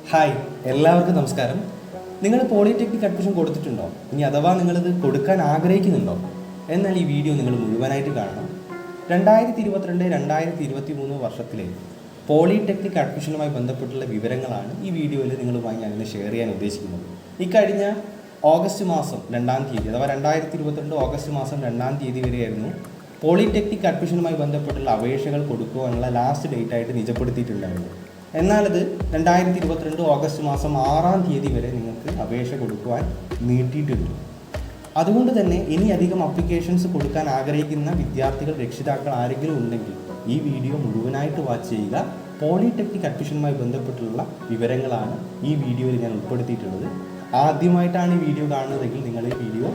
Hi, എല്ലാവർക്കും നമസ്കാരം. നിങ്ങൾ പോളിടെക്നിക് അഡ്മിഷൻ കൊടുത്തിട്ടുണ്ടോ? ഇനി അഥവാ നിങ്ങളിത് കൊടുക്കാൻ ആഗ്രഹിക്കുന്നുണ്ടോ? എന്നാൽ ഈ വീഡിയോ നിങ്ങൾ മുഴുവനായിട്ട് കാണണം. 2022-2023 വർഷത്തിലെ പോളിടെക്നിക് അഡ്മിഷനുമായി ബന്ധപ്പെട്ടുള്ള വിവരങ്ങളാണ് ഈ വീഡിയോയിൽ നിങ്ങളുമായി ഞാൻ ഇന്ന് ഷെയർ ചെയ്യാൻ ഉദ്ദേശിക്കുന്നത്. ഇക്കഴിഞ്ഞ ഓഗസ്റ്റ് മാസം 2-ാം തീയതി അഥവാ 2022 ഓഗസ്റ്റ് മാസം 2-ാം തീയതി വരെയായിരുന്നു പോളിടെക്നിക് അഡ്മിഷനുമായി ബന്ധപ്പെട്ടുള്ള അപേക്ഷകൾ കൊടുക്കുവാനുള്ള ലാസ്റ്റ് ഡേറ്റ് ആയിട്ട് നിജപ്പെടുത്തിയിട്ടുണ്ടായിരുന്നു. എന്നാലത് 2022 ഓഗസ്റ്റ് മാസം 6-ാം തീയതി വരെ നിങ്ങൾക്ക് അപേക്ഷ കൊടുക്കുവാൻ നീട്ടിയിട്ടുണ്ട്. അതുകൊണ്ട് തന്നെ ഇനി അധികം അപ്ലിക്കേഷൻസ് കൊടുക്കാൻ ആഗ്രഹിക്കുന്ന വിദ്യാർത്ഥികൾ, രക്ഷിതാക്കൾ ആരെങ്കിലും ഉണ്ടെങ്കിൽ ഈ വീഡിയോ മുഴുവനായിട്ട് വാച്ച് ചെയ്യുക. പോളിടെക്നിക് അഡ്മിഷനുമായി ബന്ധപ്പെട്ടുള്ള വിവരങ്ങളാണ് ഈ വീഡിയോയിൽ ഞാൻ ഉൾപ്പെടുത്തിയിട്ടുള്ളത്. ആദ്യമായിട്ടാണ് ഈ വീഡിയോ കാണുന്നതെങ്കിൽ നിങ്ങൾ ഈ വീഡിയോ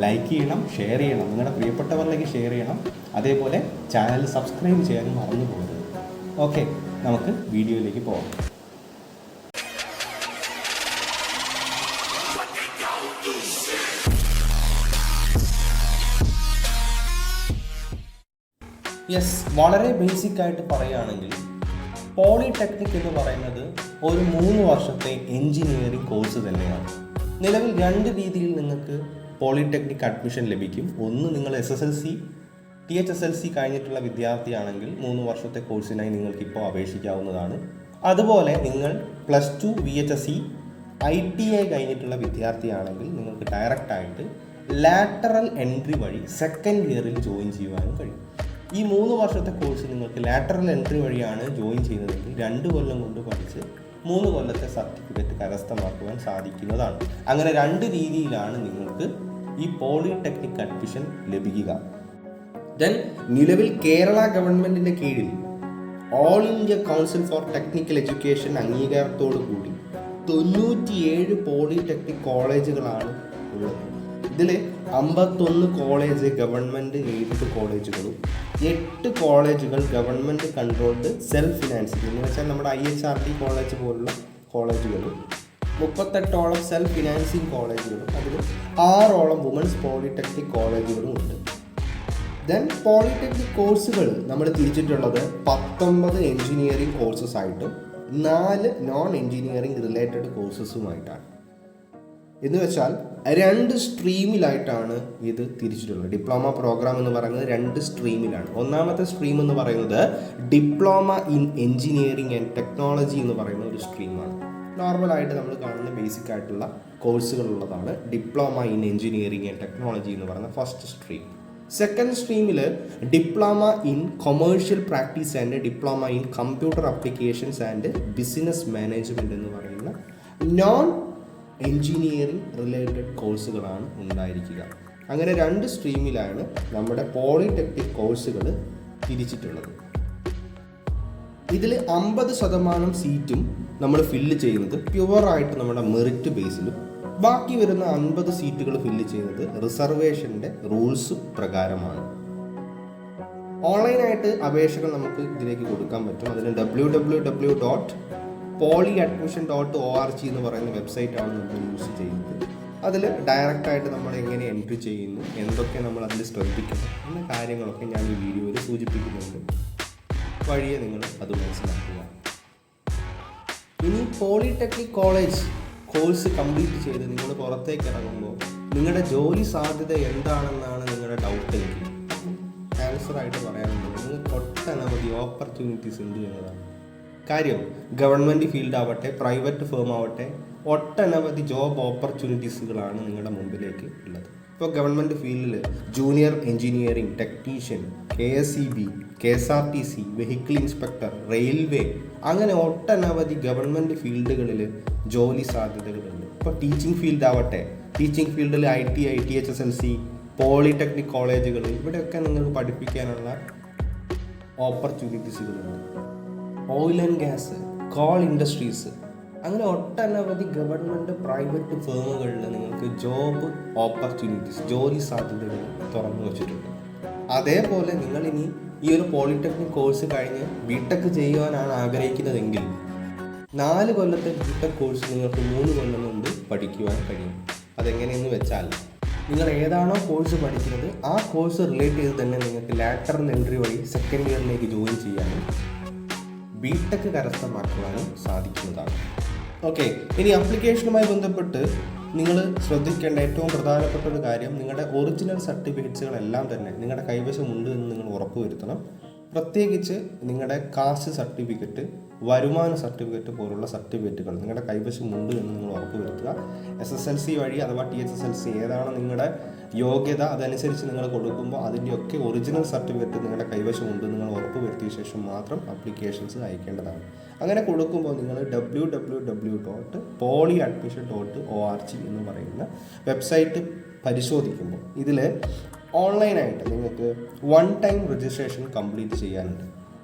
ലൈക്ക് ചെയ്യണം, ഷെയർ ചെയ്യണം, നിങ്ങളുടെ പ്രിയപ്പെട്ടവരിലേക്ക് ഷെയർ ചെയ്യണം. അതേപോലെ ചാനൽ സബ്സ്ക്രൈബ് ചെയ്യാനും മറന്നു പോകരുത്. ഓക്കെ, നമുക്ക് വീഡിയോയിലേക്ക് പോകാം. വളരെ ബേസിക് ആയിട്ട് പറയുകയാണെങ്കിൽ പോളിടെക്നിക് എന്ന് പറയുന്നത് ഒരു 3 വർഷത്തെ എൻജിനീയറിംഗ് കോഴ്സ് തന്നെയാണ്. നിലവിൽ 2 രീതിയിൽ നിങ്ങൾക്ക് പോളിടെക്നിക് അഡ്മിഷൻ ലഭിക്കും. ഒന്ന്, നിങ്ങൾ SSLC CHSL കഴിഞ്ഞിട്ടുള്ള വിദ്യാർത്ഥിയാണെങ്കിൽ 3 വർഷത്തെ കോഴ്സിനായി നിങ്ങൾക്കിപ്പോൾ അപേക്ഷിക്കാവുന്നതാണ്. അതുപോലെ നിങ്ങൾ +2 VHSC ITI കഴിഞ്ഞിട്ടുള്ള വിദ്യാർത്ഥിയാണെങ്കിൽ നിങ്ങൾക്ക് ഡയറക്റ്റായിട്ട് ലാറ്ററൽ എൻട്രി വഴി സെക്കൻഡ് ഇയറിൽ ജോയിൻ ചെയ്യുവാനും കഴിയും. ഈ 3 വർഷത്തെ കോഴ്സ് നിങ്ങൾക്ക് ലാറ്ററൽ എൻട്രി വഴിയാണ് ജോയിൻ ചെയ്യുന്നതെങ്കിൽ 2 കൊല്ലം കൊണ്ട് പഠിച്ച് 3 കൊല്ലത്തെ സർട്ടിഫിക്കറ്റ് കരസ്ഥമാക്കുവാൻ സാധിക്കുന്നതാണ്. അങ്ങനെ 2 രീതിയിലാണ് നിങ്ങൾക്ക് ഈ പോളിടെക്നിക് അഡ്മിഷൻ ലഭിക്കുക. ദെൻ നിലവിൽ കേരള ഗവൺമെൻറ്റിൻ്റെ കീഴിൽ all India council for technical education അംഗീകാരത്തോടു കൂടി 97 പോളിടെക്നിക് കോളേജുകളാണ് ഉള്ളത്. ഇതിൽ 51 കോളേജ് ഗവൺമെൻറ് എയ്ഡഡ് കോളേജുകളും 8 കോളേജുകൾ ഗവൺമെൻറ് കൺട്രോൾഡ് സെൽഫ് ഫിനാൻസിങ് എന്ന് വെച്ചാൽ നമ്മുടെ IHRD കോളേജ് പോലുള്ള കോളേജുകളും 38ഓളം സെൽഫ് ഫിനാൻസിങ് കോളേജുകളും അതിൽ 6ഓളം വുമൻസ് പോളിടെക്നിക് കോളേജുകളും ഉണ്ട്. ദെൻ പോളിടെക്നിക് കോഴ്സുകൾ നമ്മൾ തിരിച്ചിട്ടുള്ളത് 19 എൻജിനീയറിംഗ് കോഴ്സസ് ആയിട്ടും 4 നോൺ എൻജിനീയറിംഗ് റിലേറ്റഡ് കോഴ്സസുമായിട്ടാണ്. എന്ന് വെച്ചാൽ 2 സ്ട്രീമിലായിട്ടാണ് ഇത് തിരിച്ചിട്ടുള്ളത്. ഡിപ്ലോമ പ്രോഗ്രാം എന്ന് പറയുന്നത് 2 സ്ട്രീമിലാണ്. ഒന്നാമത്തെ സ്ട്രീം എന്ന് പറയുന്നത് diploma in engineering and technology എന്ന് പറയുന്ന ഒരു സ്ട്രീമാണ്. നോർമലായിട്ട് നമ്മൾ കാണുന്ന ബേസിക് ആയിട്ടുള്ള കോഴ്സുകളുള്ളതാണ് diploma in engineering and technology എന്ന് പറയുന്ന ഫസ്റ്റ് സ്ട്രീം. സെക്കൻഡ് സ്ട്രീമിൽ diploma in commercial practice and diploma in computer applications and business management എന്ന് പറയുന്ന നോൺ എൻജിനീയറിംഗ് റിലേറ്റഡ് കോഴ്സുകളാണ് ഉണ്ടായിരിക്കുക. അങ്ങനെ 2 സ്ട്രീമിലാണ് നമ്മുടെ പോളിടെക്നിക് കോഴ്സുകൾ തിരിച്ചിട്ടുള്ളത്. ഇതിൽ 50% സീറ്റും നമ്മൾ ഫില്ല് ചെയ്യുന്നത് പ്യുവറായിട്ട് നമ്മുടെ മെറിറ്റ് ബേസിലും ബാക്കി വരുന്ന 50 സീറ്റുകൾ ഫില്ല് ചെയ്യുന്നത് റിസർവേഷൻ്റെ റൂൾസ് പ്രകാരമാണ്. ഓൺലൈനായിട്ട് അപേക്ഷകൾ നമുക്ക് ഇതിലേക്ക് കൊടുക്കാൻ പറ്റും. അതിന് www.polyadmission.org എന്ന് പറയുന്ന വെബ്സൈറ്റാണ് നമ്മൾ യൂസ് ചെയ്യുന്നത്. അതിൽ ഡയറക്റ്റായിട്ട് നമ്മൾ എങ്ങനെ എൻട്രി ചെയ്യുന്നു, എന്തൊക്കെ നമ്മൾ അതിൽ ശ്രദ്ധിക്കണം എന്ന കാര്യങ്ങളൊക്കെ ഞാൻ ഈ വീഡിയോയിൽ സൂചിപ്പിക്കുന്നുണ്ട്. വഴിയെ നിങ്ങൾ അത് മനസ്സിലാക്കുക. ഇനി പോളിടെക്നിക് കോളേജ് കോഴ്സ് കംപ്ലീറ്റ് ചെയ്ത് നിങ്ങൾ പുറത്തേക്ക് ഇറങ്ങുമ്പോൾ നിങ്ങളുടെ ജോലി സാധ്യത എന്താണെന്നാണ് നിങ്ങളുടെ ഡൗട്ട് എങ്കിൽ ആൻസറായിട്ട് പറയാനുള്ളത് നിങ്ങൾക്ക് ഒട്ടനവധി ഓപ്പർച്യൂണിറ്റീസ് ഉണ്ട് എന്നതാണ്. കാര്യം ഗവൺമെൻറ് ഫീൽഡ് ആവട്ടെ, പ്രൈവറ്റ് ഫേം ആവട്ടെ, ഒട്ടനവധി ജോബ് ഓപ്പർച്യൂണിറ്റീസുകളാണ് നിങ്ങളുടെ മുമ്പിലേക്ക് ഉള്ളത്. ഇപ്പോൾ ഗവൺമെൻറ് ഫീൽഡിൽ junior engineering technician, KSEB, KSRTC, vehicle inspector, railway, അങ്ങനെ ഒട്ടനവധി ഗവൺമെൻറ് ഫീൽഡുകളിൽ ജോലി സാധ്യതകളുണ്ട്. ഇപ്പോൾ ടീച്ചിങ് ഫീൽഡ് ആവട്ടെ, ടീച്ചിങ് ഫീൽഡിൽ ITI, THSLC, പോളിടെക്നിക് കോളേജുകൾ, ഇവിടെയൊക്കെ നിങ്ങൾക്ക് പഠിപ്പിക്കാനുള്ള ഓപ്പർച്യൂണിറ്റീസുകളുണ്ട്. Oil and gas, coal industries, അങ്ങനെ ഒട്ടനവധി ഗവൺമെൻറ് പ്രൈവറ്റ് ഫേമുകളിൽ നിങ്ങൾക്ക് ജോബ് ഓപ്പർച്യൂണിറ്റീസ്, ജോലി സാധ്യതകൾ തുറന്നു വച്ചിട്ടുണ്ട്. അതേപോലെ നിങ്ങളിനി ഈ ഒരു പോളിടെക്നിക് കോഴ്സ് കഴിഞ്ഞ് BTech ചെയ്യുവാനാണ് ആഗ്രഹിക്കുന്നതെങ്കിൽ 4 കൊല്ലത്തെ BTech കോഴ്സ് നിങ്ങൾക്ക് 3 കൊല്ലം കൊണ്ട് പഠിക്കുവാൻ കഴിയും. അതെങ്ങനെയെന്ന് വെച്ചാൽ നിങ്ങൾ ഏതാണോ കോഴ്സ് പഠിക്കുന്നത് ആ കോഴ്സ് റിലേറ്റ് ചെയ്ത് തന്നെ നിങ്ങൾക്ക് ലാറ്ററൽ എൻട്രി വഴി സെക്കൻഡ് ഇയറിലേക്ക് ജോയിൻ ചെയ്യാനും BTech കരസ്ഥമാക്കുവാനും സാധിക്കുന്നതാണ്. ഓക്കെ, ഇനി അപ്ലിക്കേഷനുമായി ബന്ധപ്പെട്ട് നിങ്ങൾ ശ്രദ്ധിക്കേണ്ട ഏറ്റവും പ്രധാനപ്പെട്ട ഒരു കാര്യം, നിങ്ങളുടെ ഒറിജിനൽ സർട്ടിഫിക്കറ്റ്സുകളെല്ലാം തന്നെ നിങ്ങളുടെ കൈവശമുണ്ട് എന്ന് നിങ്ങൾ ഉറപ്പുവരുത്തണം. പ്രത്യേകിച്ച് നിങ്ങളുടെ കാസ്റ്റ് സർട്ടിഫിക്കറ്റ്, വരുമാന സർട്ടിഫിക്കറ്റ് പോലുള്ള സർട്ടിഫിക്കറ്റുകൾ നിങ്ങളുടെ കൈവശമുണ്ട് എന്ന് നിങ്ങൾ ഉറപ്പുവരുത്തുക. SSLC വഴി അഥവാ THSLC ഏതാണ് നിങ്ങളുടെ യോഗ്യത അതനുസരിച്ച് നിങ്ങൾ കൊടുക്കുമ്പോൾ അതിൻ്റെയൊക്കെ ഒറിജിനൽ സർട്ടിഫിക്കറ്റ് നിങ്ങളുടെ കൈവശമുണ്ട് നിങ്ങൾ ഉറപ്പുവരുത്തിയ ശേഷം മാത്രം അപ്ലിക്കേഷൻസ് അയക്കേണ്ടതാണ്. അങ്ങനെ കൊടുക്കുമ്പോൾ നിങ്ങൾ www.polyadmission.org എന്ന് പറയുന്ന വെബ്സൈറ്റ് പരിശോധിക്കുമ്പോൾ ഇതിൽ ഓൺലൈനായിട്ട് നിങ്ങൾക്ക് 1 ടൈം രജിസ്ട്രേഷൻ കംപ്ലീറ്റ് ചെയ്യാനുണ്ട്.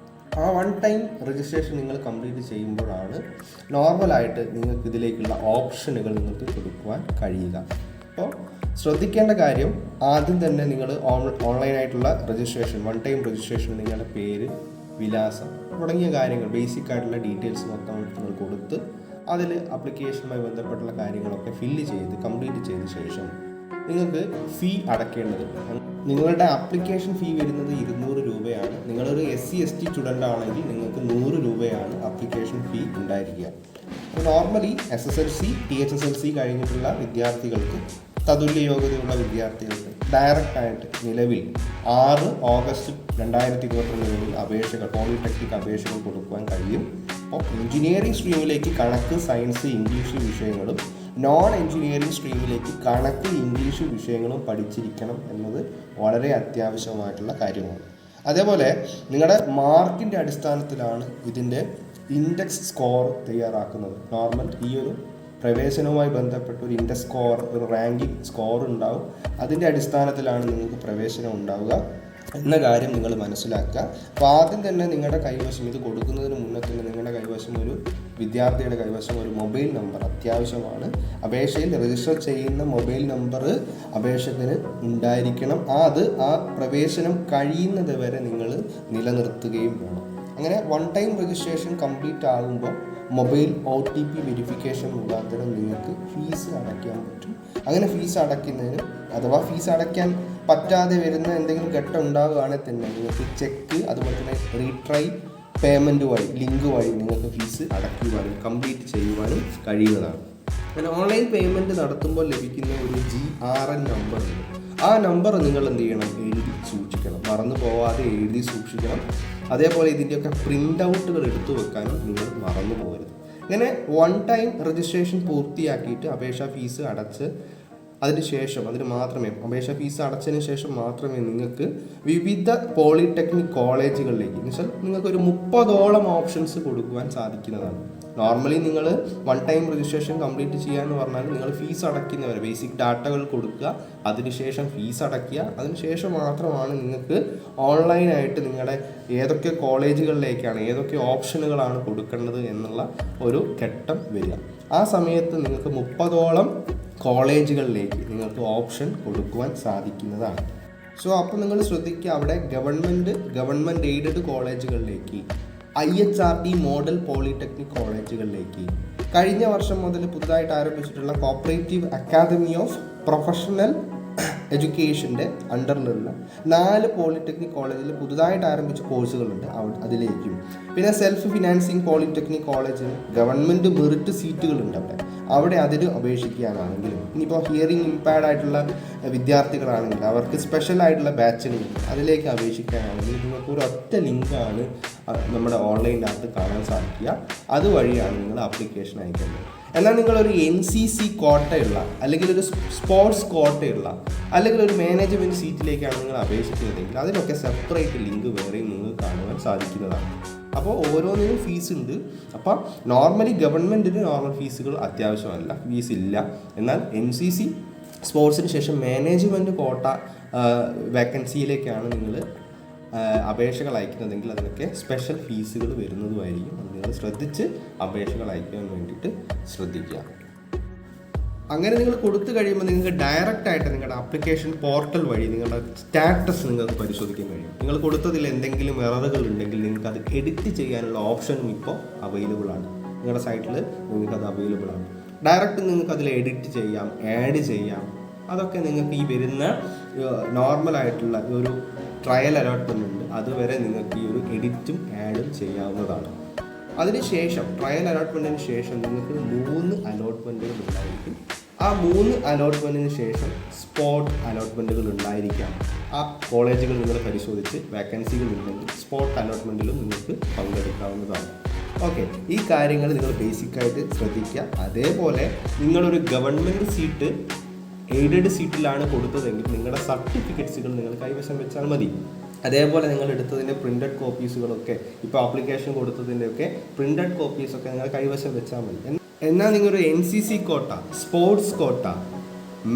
ആ 1 ടൈം രജിസ്ട്രേഷൻ നിങ്ങൾ കംപ്ലീറ്റ് ചെയ്യുമ്പോഴാണ് നോർമലായിട്ട് നിങ്ങൾക്ക് ഇതിലേക്കുള്ള ഓപ്ഷനുകൾ നിങ്ങൾക്ക് കൊടുക്കുവാൻ കഴിയുക. അപ്പോൾ ശ്രദ്ധിക്കേണ്ട കാര്യം, ആദ്യം തന്നെ നിങ്ങൾ ഓൺലൈനായിട്ടുള്ള രജിസ്ട്രേഷൻ 1 ടൈം രജിസ്ട്രേഷൻ നിങ്ങളുടെ പേര്, വിലാസം തുടങ്ങിയ കാര്യങ്ങൾ, ബേസിക് ആയിട്ടുള്ള ഡീറ്റെയിൽസ് മൊത്തം നിങ്ങൾ കൊടുത്ത് അതിൽ അപ്ലിക്കേഷനുമായി ബന്ധപ്പെട്ടുള്ള കാര്യങ്ങളൊക്കെ ഫില്ല് ചെയ്ത് കംപ്ലീറ്റ് ചെയ്ത ശേഷം നിങ്ങൾക്ക് ഫീ അടയ്ക്കേണ്ടതുണ്ട്. നിങ്ങളുടെ ആപ്ലിക്കേഷൻ ഫീ വരുന്നത് 200 രൂപയാണ്. നിങ്ങളൊരു SC ST സ്റ്റുഡൻ്റ് ആണെങ്കിൽ നിങ്ങൾക്ക് 100 രൂപയാണ് ആപ്ലിക്കേഷൻ ഫീ ഉണ്ടായിരിക്കുക. നോർമലി SSLC THSLC കഴിഞ്ഞിട്ടുള്ള വിദ്യാർത്ഥികൾക്ക്, തതുല്യ യോഗ്യതയുള്ള വിദ്യാർത്ഥികൾക്ക് ഡയറക്റ്റായിട്ട് നിലവിൽ 6 ഓഗസ്റ്റ് 2022 അപേക്ഷകൾ, പോളിടെക്നിക് അപേക്ഷകൾ കൊടുക്കുവാൻ കഴിയും. അപ്പോൾ എഞ്ചിനീയറിംഗ് സ്ട്രീമിലേക്ക് കണക്ക്, സയൻസ്, ഇംഗ്ലീഷ് വിഷയങ്ങളും നോൺ എഞ്ചിനീയറിംഗ് സ്ട്രീമിലേക്ക് കണക്ക്, ഇംഗ്ലീഷ് വിഷയങ്ങളും പഠിച്ചിരിക്കണം എന്നത് വളരെ അത്യാവശ്യമായിട്ടുള്ള കാര്യമാണ്. അതേപോലെ നിങ്ങളുടെ മാർക്കിൻ്റെ അടിസ്ഥാനത്തിലാണ് ഇതിൻ്റെ ഇൻഡെക്സ് സ്കോർ തയ്യാറാക്കുന്നത്. നോർമൽ ഈ ഒരു പ്രവേശനവുമായി ബന്ധപ്പെട്ട ഒരു ഇൻഡെക്സ് സ്കോർ, ഒരു റാങ്കിങ് സ്കോർ ഉണ്ടാവും. അതിൻ്റെ അടിസ്ഥാനത്തിലാണ് നിങ്ങൾക്ക് പ്രവേശനം ഉണ്ടാവുക എന്ന കാര്യം നിങ്ങൾ മനസ്സിലാക്കുക. അപ്പോൾ ആദ്യം തന്നെ നിങ്ങളുടെ കൈവശം, ഇത് കൊടുക്കുന്നതിന് മുന്നേ തന്നെ നിങ്ങളുടെ കൈവശം, ഒരു വിദ്യാർത്ഥിയുടെ കൈവശം ഒരു മൊബൈൽ നമ്പർ അത്യാവശ്യമാണ്. അപേക്ഷയിൽ രജിസ്റ്റർ ചെയ്യുന്ന മൊബൈൽ നമ്പർ അപേക്ഷകന് ഉണ്ടായിരിക്കണം. അത് ആ പ്രവേശനം കഴിയുന്നത് വരെ നിങ്ങൾ നിലനിർത്തുകയും വേണം. അങ്ങനെ 1 ടൈം രജിസ്ട്രേഷൻ കംപ്ലീറ്റ് ആകുമ്പോൾ മൊബൈൽ OTP വെരിഫിക്കേഷൻ മുഖാന്തരം നിങ്ങൾക്ക് ഫീസ് അടയ്ക്കാൻ പറ്റും. അങ്ങനെ ഫീസ് അടയ്ക്കുന്നതിന് അഥവാ ഫീസ് അടയ്ക്കാൻ പറ്റാതെ വരുന്ന എന്തെങ്കിലും ഘട്ടം ഉണ്ടാവുകയാണെങ്കിൽ തന്നെ നിങ്ങൾക്ക് ചെക്ക്, അതുപോലെ തന്നെ റീട്രൈ പേയ്മെൻറ്റ് വഴി, ലിങ്ക് വഴി നിങ്ങൾക്ക് ഫീസ് അടയ്ക്കുവാനും കംപ്ലീറ്റ് ചെയ്യുവാനും കഴിയുന്നതാണ്. അങ്ങനെ ഓൺലൈൻ പേയ്മെൻറ്റ് നടത്തുമ്പോൾ ലഭിക്കുന്ന ഒരു GRN നമ്പർ ഉണ്ട്. ആ നമ്പർ നിങ്ങൾ എന്ത് ചെയ്യണം, എഴുതി സൂക്ഷിക്കണം. മറന്നു പോവാതെ എഴുതി സൂക്ഷിക്കണം. അതേപോലെ ഇതിൻ്റെയൊക്കെ പ്രിൻ്റ് ഔട്ടുകൾ എടുത്തു വെക്കാനും നിങ്ങൾ മറന്നു പോകരുത്. ഇങ്ങനെ 1 ടൈം രജിസ്ട്രേഷൻ പൂർത്തിയാക്കിയിട്ട് അപേക്ഷാ ഫീസ് അടച്ച് അപേക്ഷാ ഫീസ് അടച്ചതിന് ശേഷം മാത്രമേ നിങ്ങൾക്ക് വിവിധ പോളിടെക്നിക് കോളേജുകളിലേക്ക്, എന്നുവെച്ചാൽ നിങ്ങൾക്കൊരു 30ഓളം ഓപ്ഷൻസ് കൊടുക്കുവാൻ സാധിക്കുന്നതാണ്. നോർമലി നിങ്ങൾ 1 ടൈം രജിസ്ട്രേഷൻ കംപ്ലീറ്റ് ചെയ്യാന്ന് പറഞ്ഞാൽ നിങ്ങൾ ഫീസ് അടയ്ക്കുന്നവരെ ബേസിക് ഡാറ്റകൾ കൊടുക്കുക, അതിനുശേഷം ഫീസ് അടയ്ക്കുക, അതിനുശേഷം മാത്രമാണ് നിങ്ങൾക്ക് ഓൺലൈനായിട്ട് നിങ്ങളുടെ ഏതൊക്കെ കോളേജുകളിലേക്കാണ്, ഏതൊക്കെ ഓപ്ഷനുകളാണ് കൊടുക്കേണ്ടത് എന്നുള്ള ഒരു ഘട്ടം വരിക. ആ സമയത്ത് നിങ്ങൾക്ക് 30ഓളം കോളേജുകളിലേക്ക് നിങ്ങൾക്ക് ഓപ്ഷൻ കൊടുക്കുവാൻ സാധിക്കുന്നതാണ്. സോ അപ്പോൾ നിങ്ങൾ ശ്രദ്ധിക്കുക, അവിടെ ഗവൺമെൻറ് എയ്ഡഡ് കോളേജുകളിലേക്ക്, IHRD മോഡൽ പോളിടെക്നിക് കോളേജുകളിലേക്ക്, കഴിഞ്ഞ വർഷം മുതൽ പുതുതായിട്ട് ആരംഭിച്ചിട്ടുള്ള കോപ്പറേറ്റീവ് അക്കാദമി ഓഫ് പ്രൊഫഷണൽ എഡ്യൂക്കേഷൻ്റെ അണ്ടറിലുള്ള 4 പോളിടെക്നിക് കോളേജിൽ പുതുതായിട്ട് ആരംഭിച്ച കോഴ്സുകളുണ്ട്, അതിലേക്കും. പിന്നെ self financing polytechnic college, government merit സീറ്റുകളുണ്ട് അവിടെ അതിന് അപേക്ഷിക്കാനാണെങ്കിലും, ഇനിയിപ്പോൾ ഹിയറിംഗ് ഇംപയർഡ് ആയിട്ടുള്ള വിദ്യാർത്ഥികളാണെങ്കിൽ അവർക്ക് സ്പെഷ്യൽ ആയിട്ടുള്ള ബാച്ചുകളുണ്ട്, അതിലേക്ക് അപേക്ഷിക്കാനാണെങ്കിൽ നിങ്ങൾക്ക് ഒരു ഒറ്റ ലിങ്കാണ് നമ്മുടെ ഓൺലൈനിനകത്ത് കാണാൻ സാധിക്കുക. അതുവഴിയാണ് നിങ്ങൾ ആപ്ലിക്കേഷൻ അയക്കേണ്ടത്. എന്നാൽ നിങ്ങളൊരു NCC കോട്ടയുള്ള, അല്ലെങ്കിൽ ഒരു സ്പോർട്സ് കോട്ടയുള്ള, അല്ലെങ്കിൽ ഒരു മാനേജ്മെൻറ്റ് സീറ്റിലേക്കാണ് നിങ്ങൾ അപേക്ഷിക്കുന്നതെങ്കിൽ അതിനൊക്കെ സെപ്പറേറ്റ് ലിങ്ക് വേറെയും നിങ്ങൾക്ക് കാണുവാൻ സാധിക്കുന്നതാണ്. അപ്പോൾ ഓരോന്നിനും ഫീസ് ഉണ്ട്. അപ്പോൾ നോർമലി ഗവൺമെൻറ്റിന് നോർമൽ ഫീസുകൾ അത്യാവശ്യമല്ല, ഫീസ് ഇല്ല. എന്നാൽ NCC സ്പോർട്സിന് ശേഷം മാനേജ്മെൻറ്റ് കോട്ട വാക്കൻസിയിലേക്കാണ് നിങ്ങൾ അപേക്ഷകൾ അയക്കുന്നതെങ്കിൽ അതിനൊക്കെ സ്പെഷ്യൽ ഫീസുകൾ വരുന്നതുമായിരിക്കും. അത് നിങ്ങൾ ശ്രദ്ധിച്ച് അപേക്ഷകൾ അയക്കാൻ വേണ്ടിയിട്ട് ശ്രദ്ധിക്കുക. അങ്ങനെ നിങ്ങൾ കൊടുത്തു കഴിയുമ്പോൾ നിങ്ങൾക്ക് ഡയറക്റ്റായിട്ട് നിങ്ങളുടെ ആപ്ലിക്കേഷൻ പോർട്ടൽ വഴി നിങ്ങളുടെ സ്റ്റാറ്റസ് നിങ്ങൾക്ക് പരിശോധിക്കാൻ കഴിയും. നിങ്ങൾ കൊടുത്തതിൽ എന്തെങ്കിലും എററുകൾ ഉണ്ടെങ്കിൽ നിങ്ങൾക്ക് അത് എഡിറ്റ് ചെയ്യാനുള്ള ഓപ്ഷനും ഇപ്പോൾ അവൈലബിൾ ആണ്. നിങ്ങളുടെ സൈറ്റിൽ നിങ്ങൾക്കത് അവൈലബിൾ ആണ്. ഡയറക്റ്റ് നിങ്ങൾക്ക് അതിൽ എഡിറ്റ് ചെയ്യാം, ആഡ് ചെയ്യാം. അതൊക്കെ നിങ്ങൾക്ക് ഈ വരുന്ന നോർമലായിട്ടുള്ള ഒരു ട്രയൽ അലോട്ട്മെൻ്റ് ഉണ്ട്, അതുവരെ നിങ്ങൾക്ക് ഈ ഒരു എഡിറ്റും ആഡും ചെയ്യാവുന്നതാണ്. അതിനുശേഷം ട്രയൽ അലോട്ട്മെൻറ്റിന് ശേഷം നിങ്ങൾക്ക് 3 അലോട്ട്മെൻറ്റുകൾ ഉണ്ടായിരിക്കും. ആ 3 അലോട്ട്മെൻറ്റിന് ശേഷം സ്പോട്ട് അലോട്ട്മെൻറ്റുകൾ ഉണ്ടായിരിക്കാം. ആ കോളേജുകൾ നിങ്ങൾ പരിശോധിച്ച് വാക്കൻസികൾ ഉണ്ടെങ്കിൽ സ്പോട്ട് അലോട്ട്മെൻറ്റിലും നിങ്ങൾക്ക് പങ്കെടുക്കാവുന്നതാണ്. ഓക്കെ, ഈ കാര്യങ്ങൾ നിങ്ങൾ ബേസിക്കായിട്ട് ശ്രദ്ധിക്കുക. അതേപോലെ നിങ്ങളൊരു ഗവൺമെൻറ് സീറ്റ് എയ്ഡഡ് സീറ്റിലാണ് കൊടുത്തതെങ്കിൽ നിങ്ങളുടെ സർട്ടിഫിക്കറ്റ്സുകൾ നിങ്ങൾ കൈവശം വെച്ചാൽ മതി. അതേപോലെ നിങ്ങൾ എടുത്തതിൻ്റെ പ്രിൻ്റഡ് കോപ്പീസുകളൊക്കെ, ഇപ്പോൾ ആപ്ലിക്കേഷൻ കൊടുത്തതിൻ്റെയൊക്കെ പ്രിൻ്റഡ് കോപ്പീസൊക്കെ നിങ്ങൾ കൈവശം വെച്ചാൽ മതി. എന്നാൽ നിങ്ങളൊരു NCC കോട്ട, സ്പോർട്സ് കോട്ട,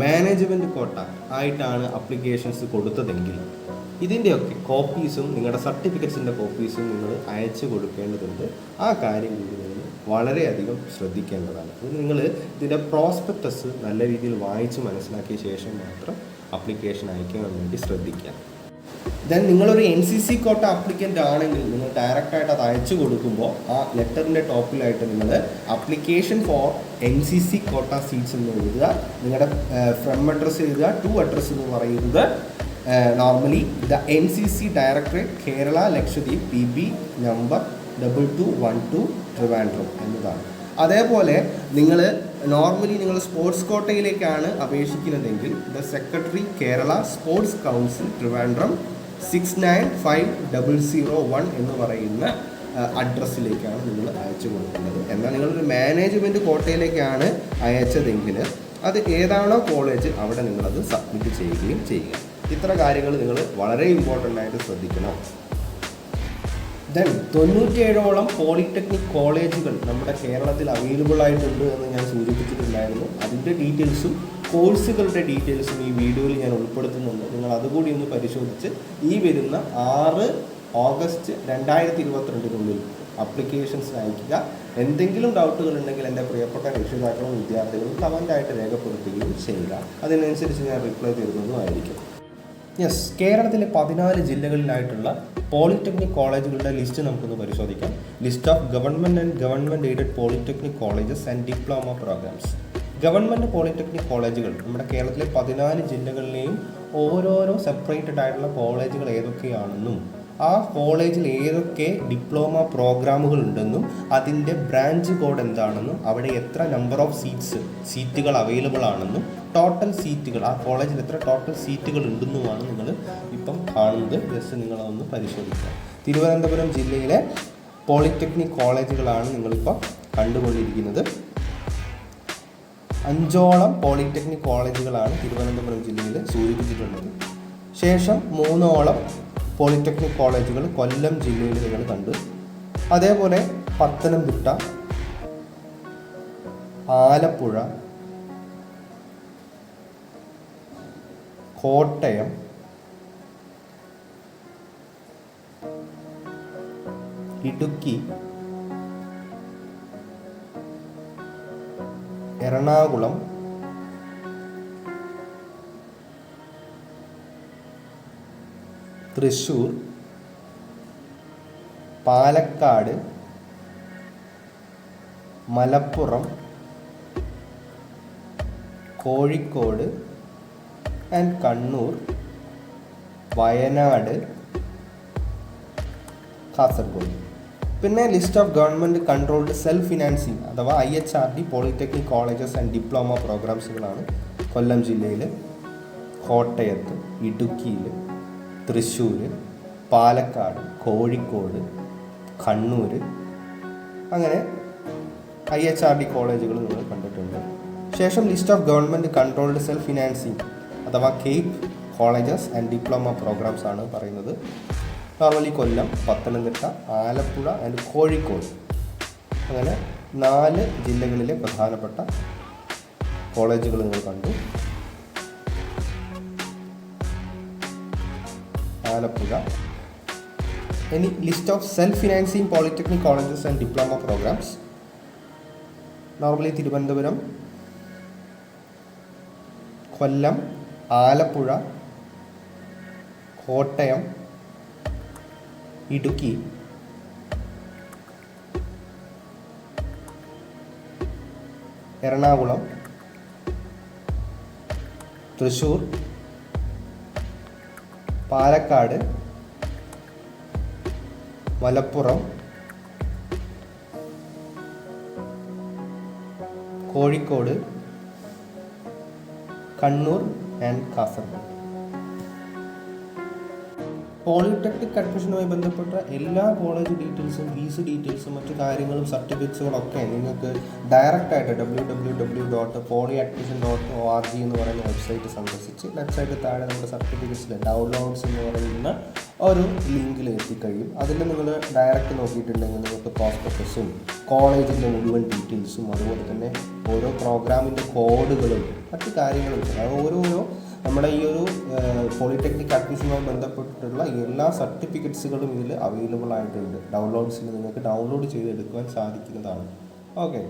മാനേജ്മെൻറ്റ് കോട്ട ആയിട്ടാണ് അപ്ലിക്കേഷൻസ് കൊടുത്തതെങ്കിൽ ഇതിൻ്റെയൊക്കെ കോപ്പീസും നിങ്ങളുടെ സർട്ടിഫിക്കറ്റ്സിൻ്റെ കോപ്പീസും നിങ്ങൾ അയച്ചു കൊടുക്കേണ്ടതുണ്ട്. ആ കാര്യം കൂടി നിങ്ങൾ വളരെയധികം ശ്രദ്ധിക്കേണ്ടതാണ്. അത് നിങ്ങൾ ഇതിൻ്റെ പ്രോസ്പെക്ടസ് നല്ല രീതിയിൽ വായിച്ച് മനസ്സിലാക്കിയ ശേഷം മാത്രം അപ്ലിക്കേഷൻ അയക്കാൻ വേണ്ടി ശ്രദ്ധിക്കുക. ദെൻ നിങ്ങളൊരു NCC കോട്ട അപ്ലിക്കൻ്റ് ആണെങ്കിൽ നിങ്ങൾ ഡയറക്റ്റായിട്ട് അത് അയച്ചു കൊടുക്കുമ്പോൾ ആ ലെറ്ററിൻ്റെ ടോപ്പിലായിട്ട് നിങ്ങൾ application for NCC quota seats എന്ന് എഴുതുക. നിങ്ങളുടെ ഫ്രം അഡ്രസ്സ് എഴുതുക. ടു അഡ്രസ്സ് എന്ന് പറയുന്നത് normally the NCC directorate Kerala Lakshadweep PB number 2212 Trivandrum എന്നതാണ്. അതേപോലെ നിങ്ങൾ നോർമലി നിങ്ങൾ സ്പോർട്സ് കോട്ടയിലേക്കാണ് അപേക്ഷിക്കുന്നതെങ്കിൽ the secretary Kerala sports council Trivandrum 695001 എന്ന് പറയുന്ന അഡ്രസ്സിലേക്കാണ് നിങ്ങൾ അയച്ചു കൊടുക്കേണ്ടത്. എന്നാൽ നിങ്ങളൊരു മാനേജ്മെൻറ്റ് കോട്ടയിലേക്കാണ് അയച്ചതെങ്കിൽ അത് ഏതാണോ കോളേജ് അവിടെ നിങ്ങളത് സബ്മിറ്റ് ചെയ്യുകയും ചെയ്യുക. ഇത്ര കാര്യങ്ങൾ നിങ്ങൾ വളരെ ഇമ്പോർട്ടൻ്റ് ആയിട്ട് ശ്രദ്ധിക്കണം. ദെൻ 97ഓളം പോളിടെക്നിക് കോളേജുകൾ നമ്മുടെ കേരളത്തിൽ അവൈലബിൾ ആയിട്ടുണ്ട് എന്ന് ഞാൻ സൂചിപ്പിച്ചിട്ടുണ്ടായിരുന്നു. അതിൻ്റെ ഡീറ്റെയിൽസും കോഴ്സുകളുടെ ഡീറ്റെയിൽസും ഈ വീഡിയോയിൽ ഞാൻ ഉൾപ്പെടുത്തുന്നുണ്ട്. നിങ്ങൾ അതുകൂടി ഒന്ന് പരിശോധിച്ച് ഈ വരുന്ന 6 ഓഗസ്റ്റ് 2022 അപ്ലിക്കേഷൻസ് അയക്കുക. എന്തെങ്കിലും ഡൗട്ടുകൾ ഉണ്ടെങ്കിൽ എൻ്റെ പ്രിയപ്പെട്ട രക്ഷിതാക്കളും വിദ്യാർത്ഥികളും കമൻ്റായിട്ട് രേഖപ്പെടുത്തുകയും ചെയ്യുക. അതിനനുസരിച്ച് ഞാൻ റിപ്ലൈ തരുന്നതുമായിരിക്കും. യെസ്, കേരളത്തിലെ 14 ജില്ലകളിലായിട്ടുള്ള പോളിടെക്നിക് കോളേജുകളുടെ ലിസ്റ്റ് നമുക്കൊന്ന് പരിശോധിക്കാം. List of government and government aided polytechnic colleges and diploma programs. Government polytechnic കോളേജുകൾ നമ്മുടെ കേരളത്തിലെ 14 ജില്ലകളിലെയും ഓരോരോ സെപ്പറേറ്റഡ് ആയിട്ടുള്ള കോളേജുകൾ ഏതൊക്കെയാണെന്നും ആ കോളേജിൽ ഏതൊക്കെ ഡിപ്ലോമ പ്രോഗ്രാമുകൾ ഉണ്ടെന്നും അതിൻ്റെ ബ്രാഞ്ച് കോഡ് എന്താണെന്നും അവിടെ എത്ര നമ്പർ ഓഫ് സീറ്റുകൾ അവൈലബിൾ ആണെന്നും ടോട്ടൽ സീറ്റുകൾ ആ കോളേജിൽ എത്ര ടോട്ടൽ സീറ്റുകൾ ഉണ്ടെന്നുമാണ് നിങ്ങൾ ഇപ്പം കാണുന്നത്. ജസ്റ്റ് നിങ്ങളതൊന്ന് പരിശോധിക്കുക. തിരുവനന്തപുരം ജില്ലയിലെ പോളിടെക്നിക് കോളേജുകളാണ് നിങ്ങളിപ്പോൾ കണ്ടുകൊണ്ടിരിക്കുന്നത്. 5ഓളം പോളിടെക്നിക് കോളേജുകളാണ് തിരുവനന്തപുരം ജില്ലയിൽ സൂചിപ്പിച്ചിട്ടുള്ളത്. ശേഷം 3ഓളം പോളിടെക്നിക് കോളേജുകൾ കൊല്ലം ജില്ലയിൽ നിങ്ങൾ കണ്ടു. അതേപോലെ പത്തനംതിട്ട, ആലപ്പുഴ, കോട്ടയം, ഇടുക്കി, എറണാകുളം, തൃശ്ശൂർ, പാലക്കാട്, മലപ്പുറം, കോഴിക്കോട് ആൻഡ് കണ്ണൂർ, വയനാട്, കാസർഗോഡ്. പിന്നെ list of government controlled self financing അഥവാ IHRD polytechnic colleges and diploma പ്രോഗ്രാംസുകളാണ് കൊല്ലം ജില്ലയിൽ, കോട്ടയത്ത്, ഇടുക്കിയിൽ, തൃശ്ശൂർ, പാലക്കാട്, കോഴിക്കോട്, കണ്ണൂർ, അങ്ങനെ IHRD കോളേജുകൾ നിങ്ങൾ കണ്ടിട്ടുണ്ട്. ശേഷം list of government controlled self financing അഥവാ CAPE colleges and diploma programmes ആണ് പറയുന്നത്. നോർമലി കൊല്ലം, പത്തനംതിട്ട, ആലപ്പുഴ ആൻഡ് കോഴിക്കോട്, അങ്ങനെ 4 ജില്ലകളിലെ പ്രധാനപ്പെട്ട കോളേജുകൾ നിങ്ങൾ കണ്ടു. ആലപ്പുഴ. ഇനി list of self financing polytechnic colleges and diploma programmes. Normally Thiruvananthapuram, Kollam, Alappuzha, Kottayam, Idukki, Ernakulam, Thrissur, Palakkad, Malappuram, Kozhikode, Kannur and Kasaragod. Polytechnic അഡ്മിഷനുമായി ബന്ധപ്പെട്ട എല്ലാ കോളേജ് ഡീറ്റെയിൽസും, ഫീസ് ഡീറ്റെയിൽസും, മറ്റു കാര്യങ്ങളും, സർട്ടിഫിക്കറ്റ്സുകളൊക്കെ നിങ്ങൾക്ക് ഡയറക്റ്റായിട്ട് www.polyadmission.org എന്ന് പറയുന്ന വെബ്സൈറ്റ് സന്ദർശിച്ച് ലെഫ്റ്റ് സൈഡിൽ താഴെ നമ്മുടെ സർട്ടിഫിക്കറ്റ്സിൽ ഡൗൺലോഡ്സ് എന്ന് പറയുന്ന ഒരു ലിങ്കിൽ എത്തിക്കഴിയും. അതിൽ നിങ്ങൾ ഡയറക്റ്റ് നോക്കിയിട്ടുണ്ടെങ്കിൽ നിങ്ങൾക്ക് പ്രോസ്പെക്ടസും കോളേജിൻ്റെ മുഴുവൻ ഡീറ്റെയിൽസും, അതുപോലെ തന്നെ ഓരോ പ്രോഗ്രാമിൻ്റെ കോഡുകളും മറ്റു കാര്യങ്ങളും, ഓരോരോ നമ്മുടെ ഈ ഒരു പോളിടെക്നിക് അഡ്മിഷനുമായി ബന്ധപ്പെട്ടിട്ടുള്ള എല്ലാ സർട്ടിഫിക്കറ്റ്സുകളും ഇതിൽ അവൈലബിൾ ആയിട്ടുണ്ട്. ഡൗൺലോഡ്സിൽ നിങ്ങൾക്ക് ഡൗൺലോഡ് ചെയ്തെടുക്കുവാൻ സാധിക്കുന്നതാണ്. ഓക്കെ.